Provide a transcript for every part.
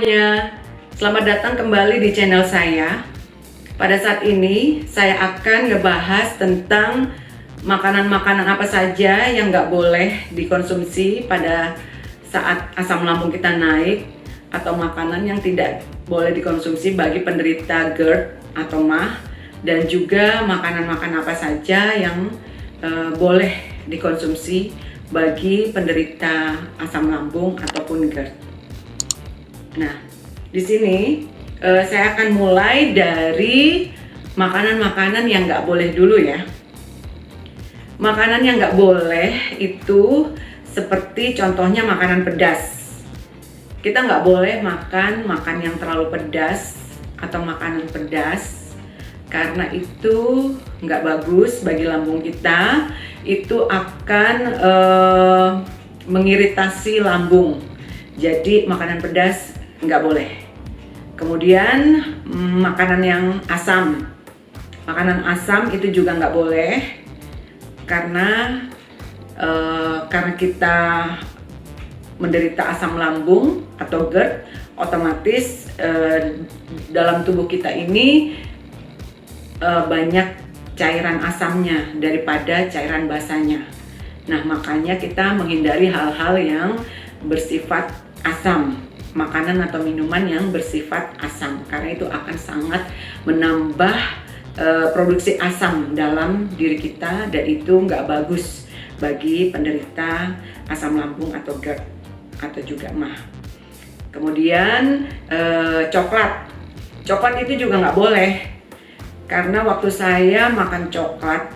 semuanya, selamat datang kembali di channel saya. Pada saat ini saya akan ngebahas tentang makanan-makanan apa saja yang nggak boleh dikonsumsi pada saat asam lambung kita naik, atau makanan yang tidak boleh dikonsumsi bagi penderita GERD atau MAH, dan juga makanan-makanan apa saja yang boleh dikonsumsi bagi penderita asam lambung ataupun GERD. Nah, di sini saya akan mulai dari makanan-makanan yang nggak boleh dulu ya. Makanan yang nggak boleh itu seperti contohnya makanan pedas. Kita nggak boleh makan yang terlalu pedas atau makanan pedas, karena itu nggak bagus bagi lambung kita. Itu akan mengiritasi lambung. Jadi makanan pedas nggak boleh. Kemudian makanan yang asam. Makanan asam itu juga nggak boleh, karena kita menderita asam lambung atau GERD, otomatis dalam tubuh kita ini banyak cairan asamnya daripada cairan basahnya. Nah, makanya kita menghindari hal-hal yang bersifat asam, makanan atau minuman yang bersifat asam, karena itu akan sangat menambah produksi asam dalam diri kita, dan itu nggak bagus bagi penderita asam lambung atau GERD atau juga MAH. Kemudian coklat itu juga nggak boleh, karena waktu saya makan coklat,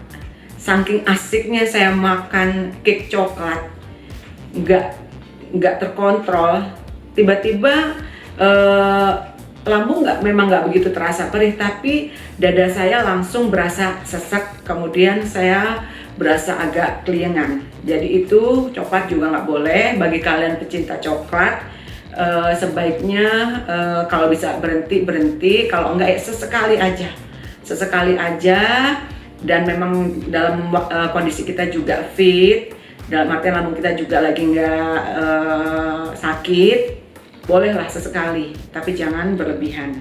saking asiknya saya makan cake coklat, nggak terkontrol. Tiba-tiba lambung memang nggak begitu terasa perih, tapi dada saya langsung berasa sesek, kemudian saya berasa agak keliengan. Jadi itu coklat juga nggak boleh. Bagi kalian pecinta coklat, sebaiknya kalau bisa berhenti, kalau enggak ya sesekali aja, dan memang dalam kondisi kita juga fit, dalam artian lambung kita juga lagi nggak sakit, bolehlah sesekali, tapi jangan berlebihan.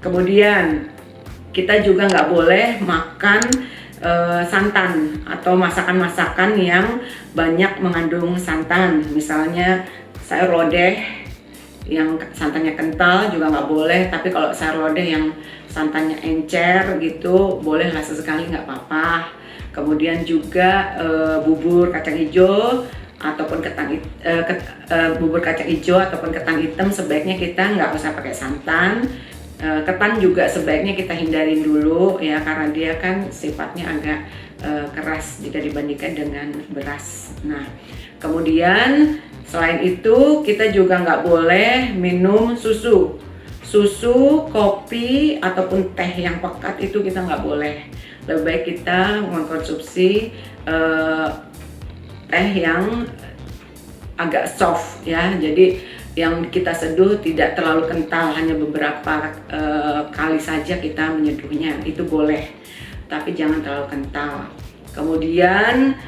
Kemudian kita juga nggak boleh makan santan atau masakan-masakan yang banyak mengandung santan. Misalnya sayur lodeh yang santannya kental juga nggak boleh, tapi kalau sayur lodeh yang santannya encer gitu, bolehlah sesekali, nggak apa-apa. Kemudian juga bubur kacang hijau ataupun bubur kacang hijau ataupun ketan hitam sebaiknya kita nggak usah pakai santan. Ketan juga sebaiknya kita hindarin dulu ya, karena dia kan sifatnya agak keras jika dibandingkan dengan beras. Nah, kemudian selain itu kita juga nggak boleh minum susu, kopi ataupun teh yang pekat, itu kita nggak boleh. Lebih baik kita mengkonsumsi teh yang agak soft ya, jadi yang kita seduh tidak terlalu kental, hanya beberapa kali saja kita menyeduhnya, itu boleh, tapi jangan terlalu kental. Kemudian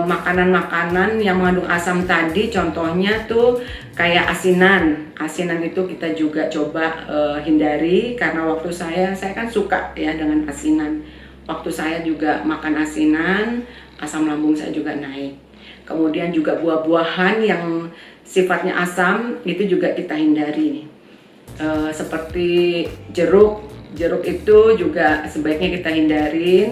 makanan-makanan yang mengandung asam tadi, contohnya tuh kayak asinan itu kita juga coba hindari, karena waktu saya kan suka ya dengan asinan. Waktu saya juga makan asinan, asam lambung saya juga naik. Kemudian juga buah-buahan yang sifatnya asam itu juga kita hindari, seperti jeruk itu juga sebaiknya kita hindarin.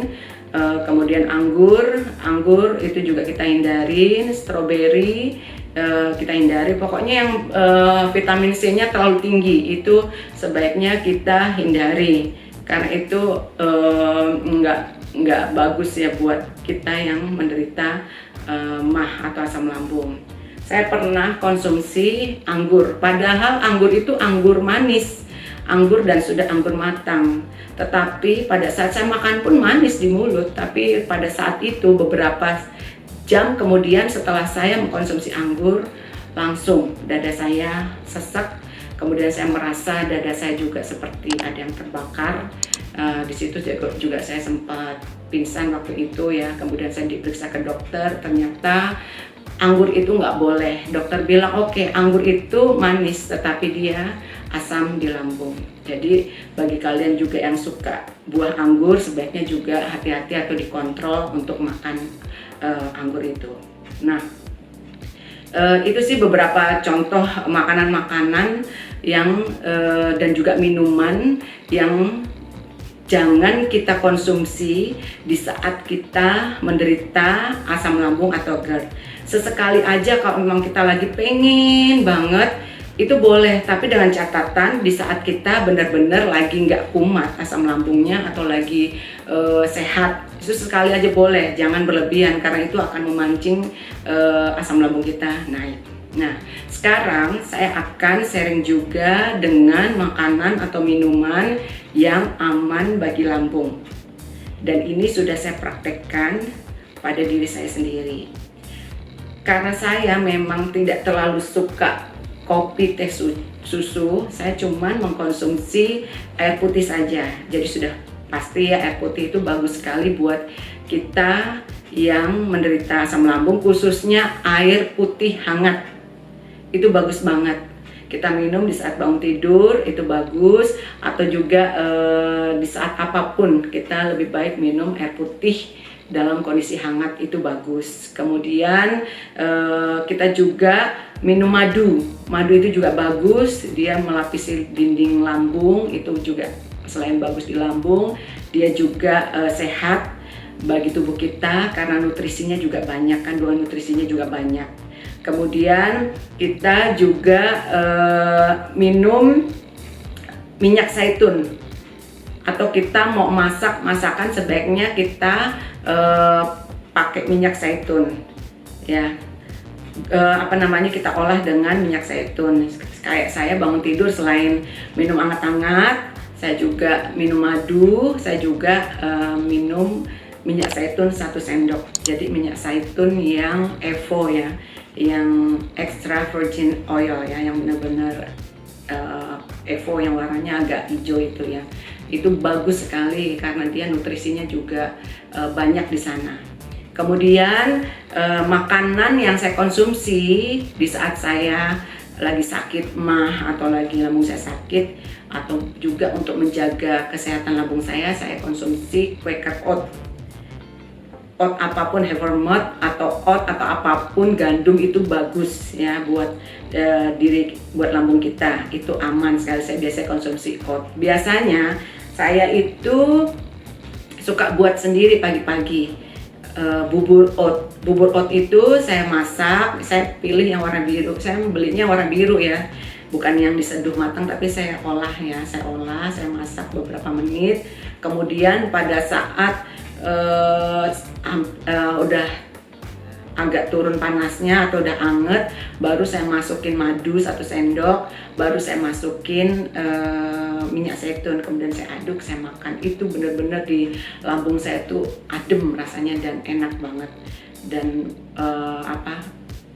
Kemudian anggur itu juga kita hindarin, stroberi kita hindari. Pokoknya yang vitamin C-nya terlalu tinggi itu sebaiknya kita hindari, karena itu nggak bagus ya buat kita yang menderita MAH atau asam lambung. Saya pernah konsumsi anggur, padahal anggur itu anggur manis, dan sudah anggur matang. Tetapi pada saat saya makan pun manis di mulut, tapi pada saat itu beberapa jam kemudian setelah saya mengkonsumsi anggur, langsung dada saya sesek. Kemudian saya merasa dada saya juga seperti ada yang terbakar. Di situ juga saya sempat pingsan waktu itu ya. Kemudian saya diperiksa ke dokter, ternyata anggur itu nggak boleh. Dokter bilang oke, anggur itu manis tetapi dia asam di lambung. Jadi bagi kalian juga yang suka buah anggur, sebaiknya juga hati-hati atau dikontrol untuk makan anggur itu. Nah, itu sih beberapa contoh makanan-makanan yang dan juga minuman yang jangan kita konsumsi di saat kita menderita asam lambung atau GERD. Sesekali aja kalau memang kita lagi pengen banget, itu boleh, tapi dengan catatan di saat kita benar-benar lagi nggak kumat asam lambungnya atau lagi sehat, itu sekali aja boleh, jangan berlebihan karena itu akan memancing asam lambung kita naik. Nah, sekarang saya akan sharing juga dengan makanan atau minuman yang aman bagi lambung. Dan ini sudah saya praktekkan pada diri saya sendiri. Karena saya memang tidak terlalu suka kopi, teh, susu, saya cuman mengkonsumsi air putih saja. Jadi sudah pasti ya, air putih itu bagus sekali buat kita yang menderita asam lambung, khususnya air putih hangat. Itu bagus banget. Kita minum di saat bangun tidur itu bagus, atau juga di saat apapun kita lebih baik minum air putih dalam kondisi hangat, itu bagus. Kemudian kita juga minum madu. Madu itu juga bagus, dia melapisi dinding lambung, itu juga selain bagus di lambung, dia juga sehat bagi tubuh kita karena nutrisinya juga banyak, kandungan nutrisinya juga banyak. Kemudian kita juga minum minyak zaitun, atau kita mau masak masakan sebaiknya kita pakai minyak zaitun ya. Kita olah dengan minyak zaitun. Kayak saya bangun tidur selain minum hangat-hangat, saya juga minum madu, saya juga minum minyak zaitun 1 sendok. Jadi minyak zaitun yang Evo ya, yang extra virgin oil ya, yang benar-benar Evo yang warnanya agak hijau itu ya. Itu bagus sekali karena dia nutrisinya juga banyak di sana. Kemudian makanan yang saya konsumsi di saat saya lagi sakit MAH atau lagi lambung saya sakit, atau juga untuk menjaga kesehatan lambung saya konsumsi Quaker Oat. Oat apapun, hazelnut atau oat atau apapun, gandum itu bagus ya buat buat lambung kita, itu aman sekali. Saya biasa konsumsi oat. Biasanya saya itu suka buat sendiri pagi-pagi bubur oat. Bubur oat itu saya masak, saya pilih yang warna biru. Saya belinya warna biru ya, bukan yang diseduh matang, tapi saya olah ya. Saya masak beberapa menit. Kemudian pada saat udah agak turun panasnya atau udah anget, baru saya masukin madu 1 sendok, baru saya masukin minyak zaitun, kemudian saya aduk, saya makan. Itu benar-benar di lambung saya tuh adem rasanya dan enak banget, dan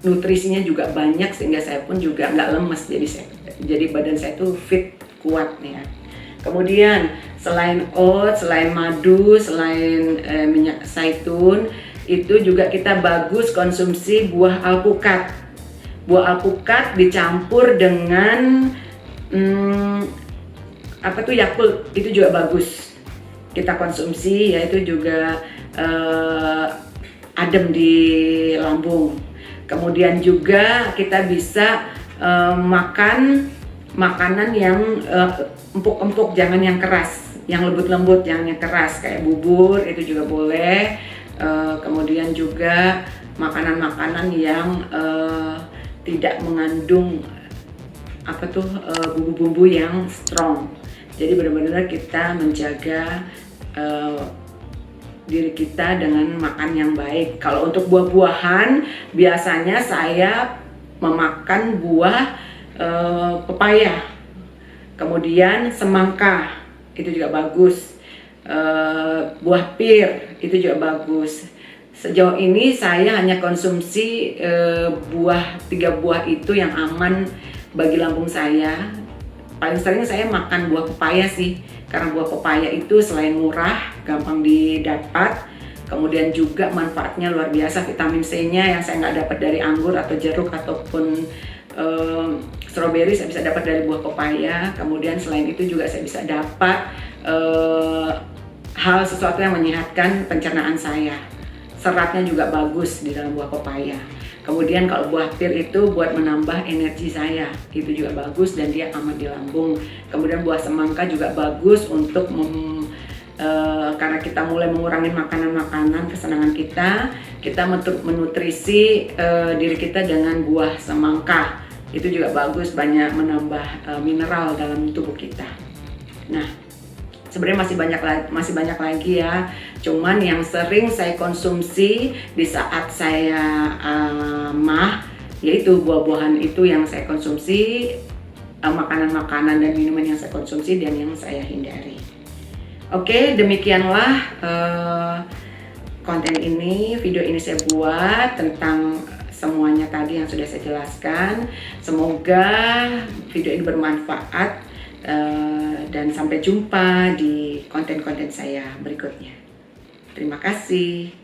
nutrisinya juga banyak sehingga saya pun juga nggak lemes, jadi badan saya tuh fit, kuat nih ya. Kemudian selain oat, selain madu, selain minyak zaitun, itu juga kita bagus konsumsi buah alpukat. Buah alpukat dicampur dengan Yakult, itu juga bagus kita konsumsi ya, itu juga adem di lambung. Kemudian juga kita bisa makan makanan yang empuk-empuk, jangan yang keras, yang lembut-lembut, jangan yang keras, kayak bubur itu juga boleh. Kemudian juga makanan-makanan yang tidak mengandung bumbu-bumbu yang strong. Jadi benar-benar kita menjaga diri kita dengan makan yang baik. Kalau untuk buah-buahan, biasanya saya memakan buah pepaya, kemudian semangka, itu juga bagus. Buah pir itu juga bagus. Sejauh ini saya hanya konsumsi 3 buah itu yang aman bagi lambung saya. Paling sering saya makan buah pepaya sih, karena buah pepaya itu selain murah, gampang didapat, Kemudian juga manfaatnya luar biasa, vitamin C-nya yang saya nggak dapat dari anggur atau jeruk ataupun stroberi, saya bisa dapat dari buah pepaya. Kemudian selain itu juga saya bisa dapat hal sesuatu yang menyehatkan pencernaan saya. Seratnya juga bagus di dalam buah pepaya. Kemudian kalau buah pir itu buat menambah energi saya, itu juga bagus dan dia aman di lambung. Kemudian buah semangka juga bagus untuk karena kita mulai mengurangi makanan-makanan kesenangan kita menutrisi diri kita dengan buah semangka. Itu juga bagus, banyak menambah mineral dalam tubuh kita. Nah, sebenarnya masih banyak lagi ya. Cuman yang sering saya konsumsi di saat saya mah, yaitu buah-buahan itu yang saya konsumsi, makanan-makanan dan minuman yang saya konsumsi dan yang saya hindari. Oke, demikianlah konten ini, video ini saya buat tentang semuanya tadi yang sudah saya jelaskan. Semoga video ini bermanfaat dan sampai jumpa di konten-konten saya berikutnya. Terima kasih.